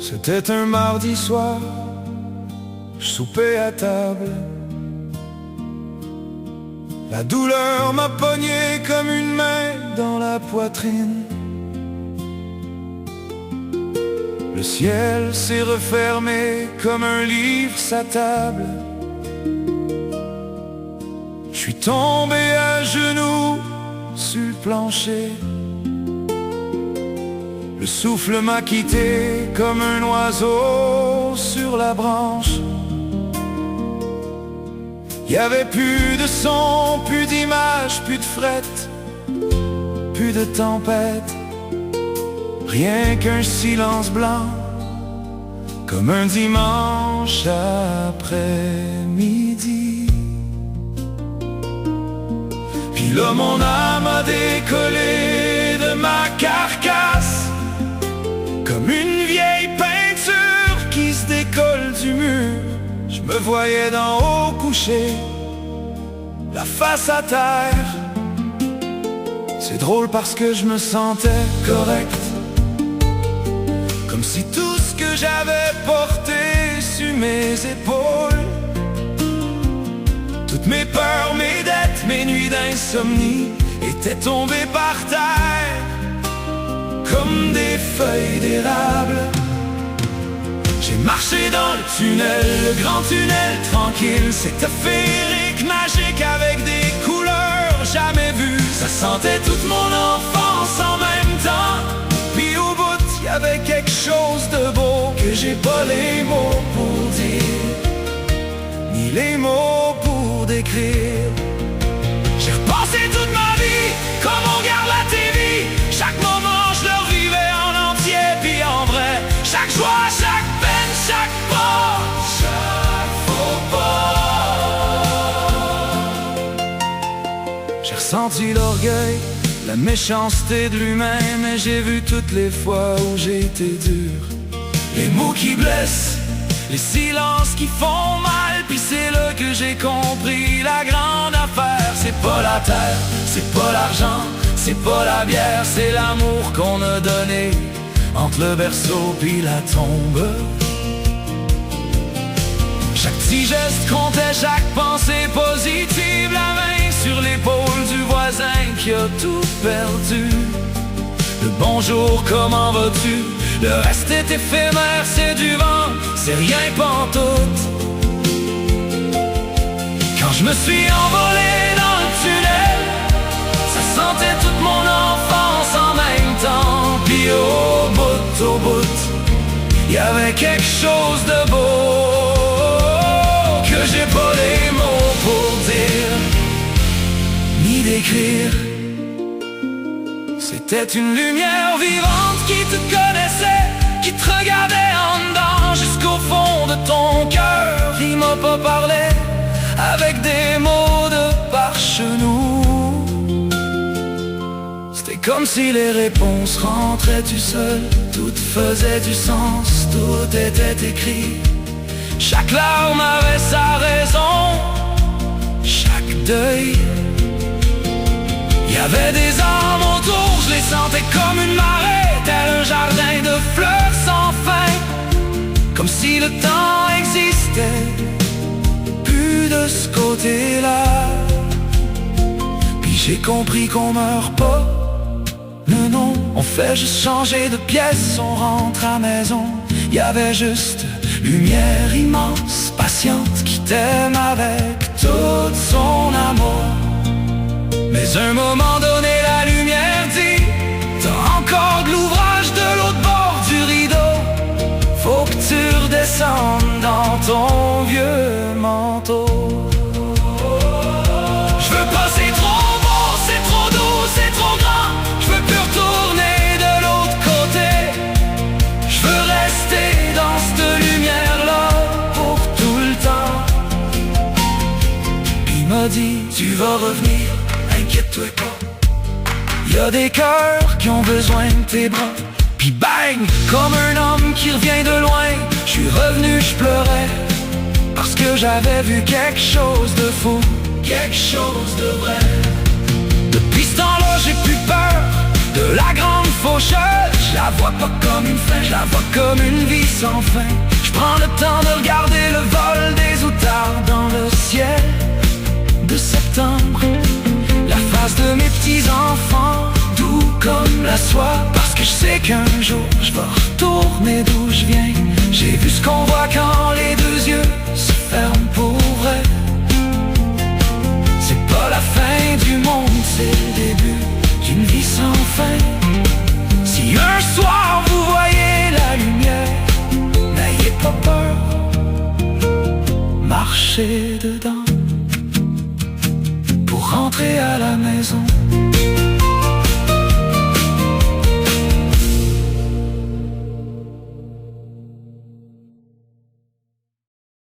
C'était un mardi soir, je soupais à table. La douleur m'a pogné comme une main dans la poitrine. Le ciel s'est refermé comme un livre sa table. Je suis tombé à genoux sur le plancher. Le souffle m'a quitté comme un oiseau sur la branche. Y avait plus de son, plus d'image, plus de fret, plus de tempête. Rien qu'un silence blanc, comme un dimanche après-midi. Puis là mon âme a décollé de ma carcasse, comme une vieille peinture qui se décolle du mur. Je me voyais d'en haut couché, la face à terre. C'est drôle parce que je me sentais correct, comme si tout ce que j'avais porté sur mes épaules, toutes mes peurs, mes dettes, mes nuits d'insomnie étaient tombées par terre comme des feuilles d'érable. J'ai marché dans le tunnel, le grand tunnel tranquille. C'était féerique, magique, avec des couleurs jamais vues. Ça sentait toute mon enfance en même temps. Puis au bout, y avait quelque chose de beau que j'ai pas les mots pour dire, ni les mots pour décrire. J'ai repensé toute ma vie comme on garde la TV. Chaque moment je le revivais en entier, puis en vrai. Chaque joie, chaque peine, chaque pas, chaque faux pas. J'ai ressenti l'orgueil, la méchanceté de l'humain, mais j'ai vu toutes les fois où j'ai été dur. Les mots qui blessent, les silences qui font mal. Puis c'est là que j'ai compris la grande affaire. C'est pas la terre, c'est pas l'argent, c'est pas la bière, c'est l'amour qu'on a donné entre le berceau puis la tombe. Chaque petit geste comptait, chaque pensée positive. La main sur l'épaule du voisin qui a tout perdu. Le bonjour, comment vas-tu? Le reste est éphémère, c'est du vent, c'est rien pantoute. Quand je me suis envolé dans le tunnel, ça sentait toute mon enfance en même temps. Puis au bout, y avait quelque chose de beau que j'ai pas les mots pour dire, ni décrire. C'était une lumière vivante qui te connaissait, qui te regardait en dedans jusqu'au fond de ton cœur. Il m'a pas parlé avec des mots de par-chenou. C'était comme si les réponses rentraient tout seul. Tout faisait du sens, tout était écrit. Chaque larme avait sa raison, chaque deuil. Il y avait des âmes autour, je les sentais comme une marée, tel un jardin de fleurs sans fin. Comme si le temps existait plus de ce côté-là. Puis j'ai compris qu'on meurt pas, non, on fait juste changer de pièce, on rentre à maison. Il y avait juste lumière immense, patiente, qui t'aime avec tout son amour. Mais à un moment donné la lumière dit, t'as encore de l'ouvrage de l'autre bord du rideau. Faut que tu redescendes dans ton vieux manteau. Je veux pas, c'est trop beau, c'est trop doux, c'est trop grand. Je veux plus retourner de l'autre côté. Je veux rester dans cette lumière-là pour tout le temps. Il m'a dit, tu vas revenir, inquiète-toi pas. Y a des cœurs qui ont besoin de tes bras. Puis bang, comme un homme qui revient de loin, je suis revenu, je pleurais, parce que j'avais vu quelque chose de fou, quelque chose de vrai. Depuis ce temps-là, j'ai plus peur de la grande faucheuse. Je la vois pas comme une fin, Je la vois comme une vie sans fin. Je prends le temps de regarder le vol des outards dans le ciel de septembre. La face de mes petits-enfants, doux comme la soie. Parce que je sais qu'un jour je vais retourner d'où je viens. J'ai vu ce qu'on voit quand